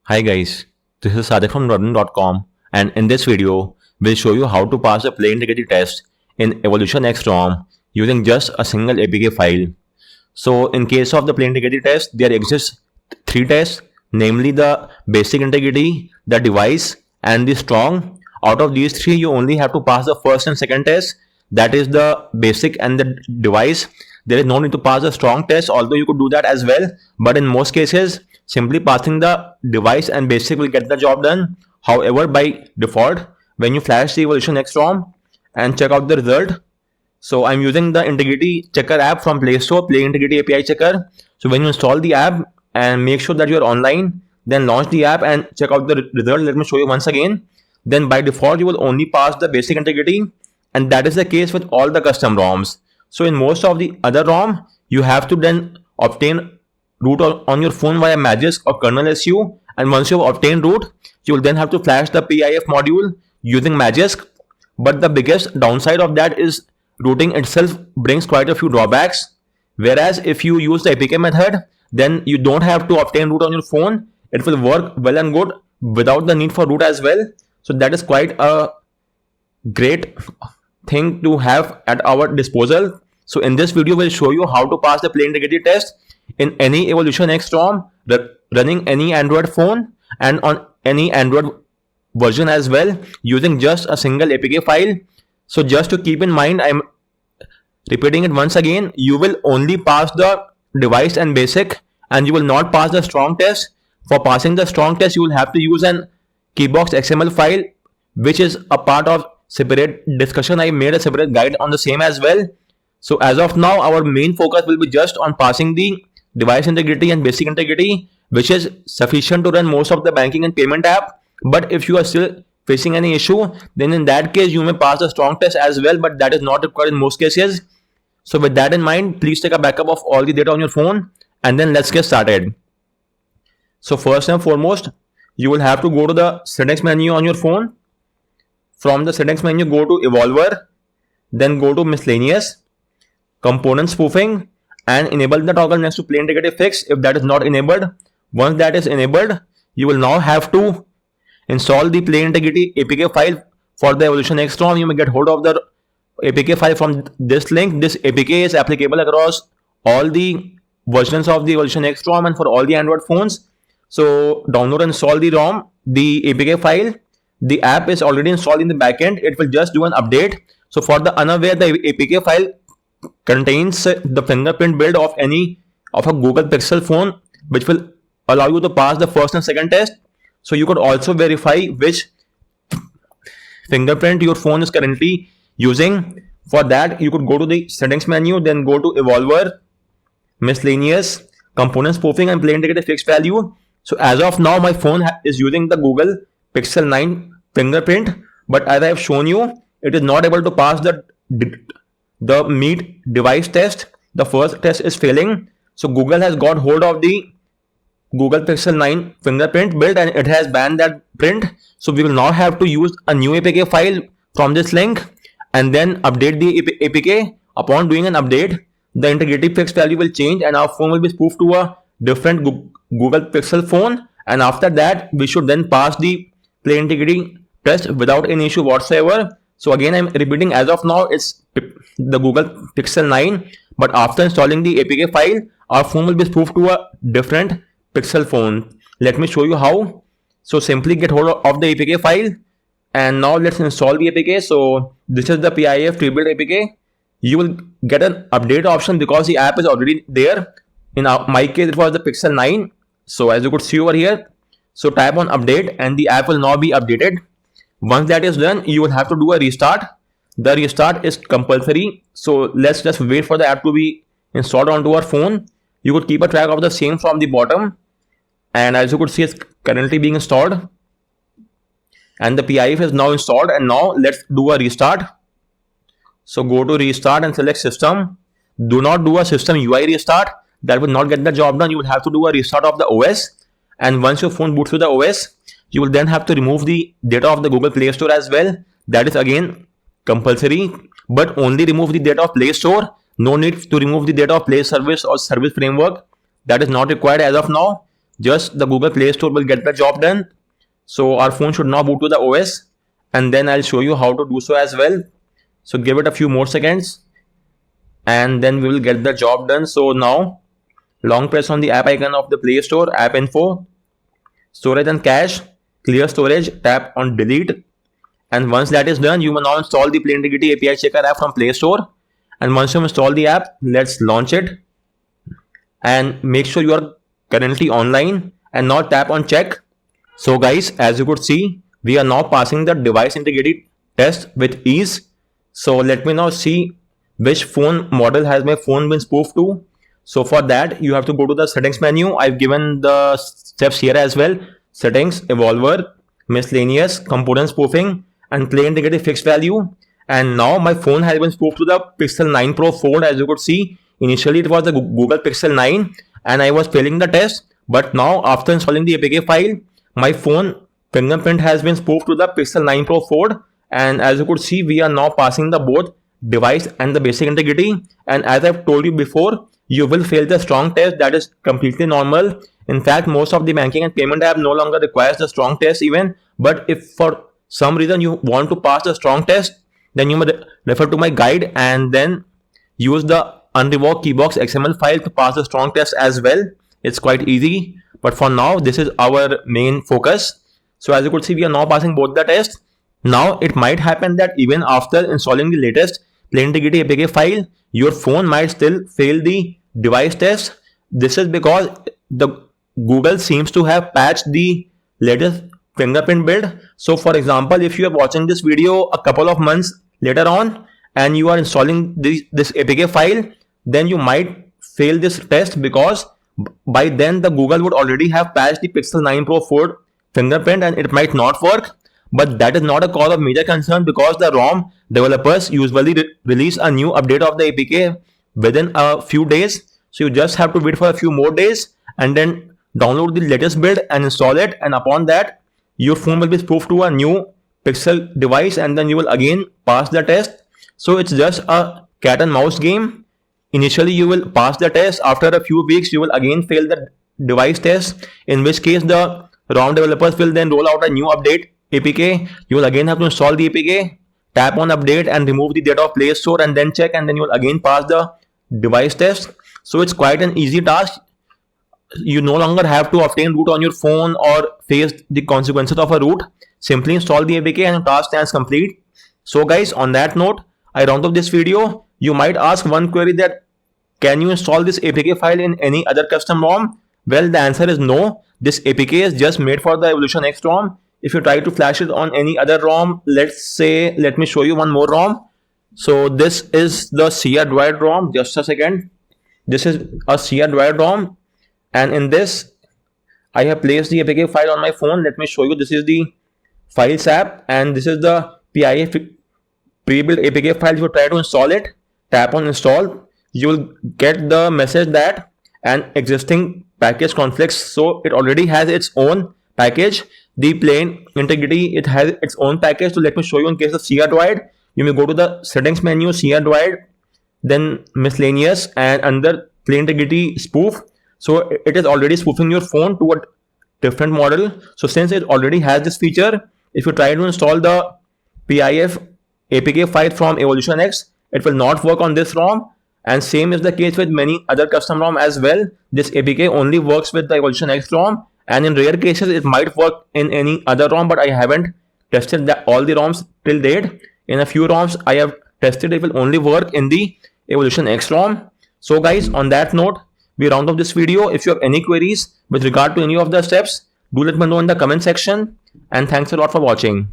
Hi guys, this is Sadik from Rodden.com, and in this video, we'll show you how to pass the play integrity test in Evolution X ROM using just a single APK file. So in case of the play integrity test, there exists three tests, namely the basic integrity, the device, and the strong. Out of these three, you only have to pass the first and second test, that is the basic and the device. There is no need to pass the strong test, although you could do that as well, but in most cases, simply passing the device and basic will get the job done. However, by default, when you flash the Evolution X ROM and check out the result, so I'm using the integrity checker app from Play Store, Play Integrity API Checker. So when you install the app and make sure that you're online, then launch the app and check out the result. Let me show you once again. Then by default, you will only pass the basic integrity, and that is the case with all the custom ROMs. So in most of the other ROM, you have to then obtain root on your phone via Magisk or kernel SU, and once you have obtained root, you will then have to flash the PIF module using Magisk. But the biggest downside of that is rooting itself brings quite a few drawbacks. Whereas if you use the APK method, then you don't have to obtain root on your phone. It will work well and good without the need for root as well. So that is quite a great thing to have at our disposal. So in this video, we'll show you how to pass the play integrity test in any Evolution X ROM running any Android phone and on any Android version as well using just a single APK file. So just to keep in mind, I'm repeating it once again, you will only pass the device and basic, and you will not pass the strong test. For passing the strong test, you will have to use an Keybox XML file, which is a part of separate discussion. I made a separate guide on the same as well. So as of now, our main focus will be just on passing the device integrity and basic integrity, which is sufficient to run most of the banking and payment app. But if you are still facing any issue, then in that case, you may pass the strong test as well, but that is not required in most cases. So with that in mind, please take a backup of all the data on your phone, and then let's get started. So first and foremost, you will have to go to the settings menu on your phone. From the settings menu, go to Evolver, then go to Miscellaneous, Component Spoofing, and enable the toggle next to Play Integrity Fix if that is not enabled. Once that is enabled, you will now have to install the Play Integrity APK file for the Evolution X ROM. You may get hold of the APK file from this link. This APK is applicable across all the versions of the Evolution X ROM and for all the Android phones. So download and install the ROM, the APK file. The app is already installed in the backend. It will just do an update. So for the unaware, the APK file contains the fingerprint build of a Google Pixel phone, which will allow you to pass the first and second test. So you could also verify which fingerprint your phone is currently using. For that, you could go to the settings menu, then go to Evolver, Miscellaneous, Component Spoofing, and Play Integrity Fixed Value. So as of now, my phone is using the Google Pixel 9 fingerprint, but as I have shown you, it is not able to pass the Meet device test. The first test is failing. So Google has got hold of the Google Pixel 9 fingerprint build and it has banned that print. So we will now have to use a new APK file from this link and then update the APK. Upon doing an update, the integrity fixed value will change and our phone will be spoofed to a different Google Pixel phone. And after that, we should then pass the play integrity test without any issue whatsoever. So again, I'm repeating, as of now, it's the Google Pixel 9. But after installing the APK file, our phone will be spoofed to a different Pixel phone. Let me show you how. So simply get hold of the APK file. And now let's install the APK. So this is the PIF pre-built APK. You will get an update option because the app is already there. In my case, it was the Pixel 9. So as you could see over here, so type on update and the app will now be updated. Once that is done, you will have to do a restart. The restart is compulsory. So let's just wait for the app to be installed onto our phone. You could keep a track of the same from the bottom. And as you could see, it's currently being installed. And the PIF is now installed. And now let's do a restart. So go to restart and select system. Do not do a system UI restart. That will not get the job done. You will have to do a restart of the OS. And once your phone boots to the OS, you will then have to remove the data of the Google Play Store as well. That is again compulsory, but only remove the data of Play Store. No need to remove the data of Play Service or Service Framework. That is not required as of now. just the Google Play Store will get the job done. So our phone should now boot to the OS, and then I'll show you how to do so as well. So give it a few more seconds, and then we will get the job done. So now long press on the app icon of the Play Store, app info, storage and cache, clear storage, tap on delete. And once that is done, you will now install the Play Integrity API Checker app from Play Store. And once you install the app, let's launch it. And make sure you are currently online, and now tap on check. So guys, as you could see, we are now passing the device integrity test with ease. So let me now see which phone model has my phone been spoofed to. So for that, you have to go to the settings menu. I've given the steps here as well. Settings, evolver, miscellaneous, component spoofing, and Play Integrity fixed value. And now my phone has been spoofed to the Pixel 9 Pro Fold. As you could see, initially it was the Google Pixel 9 and I was failing the test. But now after installing the APK file, my phone fingerprint has been spoofed to the Pixel 9 Pro Fold. And as you could see, we are now passing the both device and the basic integrity. And as I've told you before, you will fail the strong test. That is completely normal. In fact, most of the banking and payment app no longer requires the strong test even. But if for some reason you want to pass the strong test, then you may refer to my guide and then use the unrevoked keybox XML file to pass the strong test as well. It's quite easy. But for now, this is our main focus. So as you could see, we are now passing both the tests. Now it might happen that even after installing the latest Play Integrity APK file, your phone might still fail the device test. This is because the Google seems to have patched the latest fingerprint build. So for example, if you are watching this video a couple of months later on and you are installing this APK file, then you might fail this test because by then the Google would already have patched the Pixel 9 Pro Fold fingerprint and it might not work. But that is not a cause of major concern because the ROM developers usually release a new update of the APK within a few days. So you just have to wait for a few more days and then download the latest build and install it. And upon that, your phone will be spoofed to a new Pixel device and then you will again pass the test. So it's just a cat and mouse game. Initially, you will pass the test. After a few weeks, you will again fail the device test, in which case the ROM developers will then roll out a new update APK. You will again have to install the APK, tap on update and remove the data of Play Store and then check, and then you will again pass the device test. So it's quite an easy task. You no longer have to obtain root on your phone or face the consequences of a root. Simply install the APK and task stands complete. So guys, on that note, I round up this video. You might ask one query that can you install this APK file in any other custom ROM? Well, the answer is no. This APK is just made for the Evolution X ROM. If you try to flash it on any other ROM, let's say, let me show you one more ROM. So this is the Sia Droid ROM. Just a second. This is a Sia Droid ROM. And in this, I have placed the APK file on my phone. Let me show you. This is the Files app. And this is the PIA pre-built APK file. If you try to install it, tap on install. You will get the message that an existing package conflicts. So it already has its own package. The Play Integrity, it has its own package. So let me show you in case of Sia Droid. You may go to the settings menu, Sia Droid, then miscellaneous, and under Play Integrity spoof. So it is already spoofing your phone to a different model. So since it already has this feature, if you try to install the PIF APK file from Evolution X, it will not work on this ROM. And same is the case with many other custom ROM as well. This APK only works with the Evolution X ROM. And in rare cases, it might work in any other ROM, but I haven't tested all the ROMs till date. In a few ROMs I have tested, it will only work in the Evolution X ROM. So guys, on that note, we round up this video. If you have any queries with regard to any of the steps, do let me know in the comment section. And thanks a lot for watching.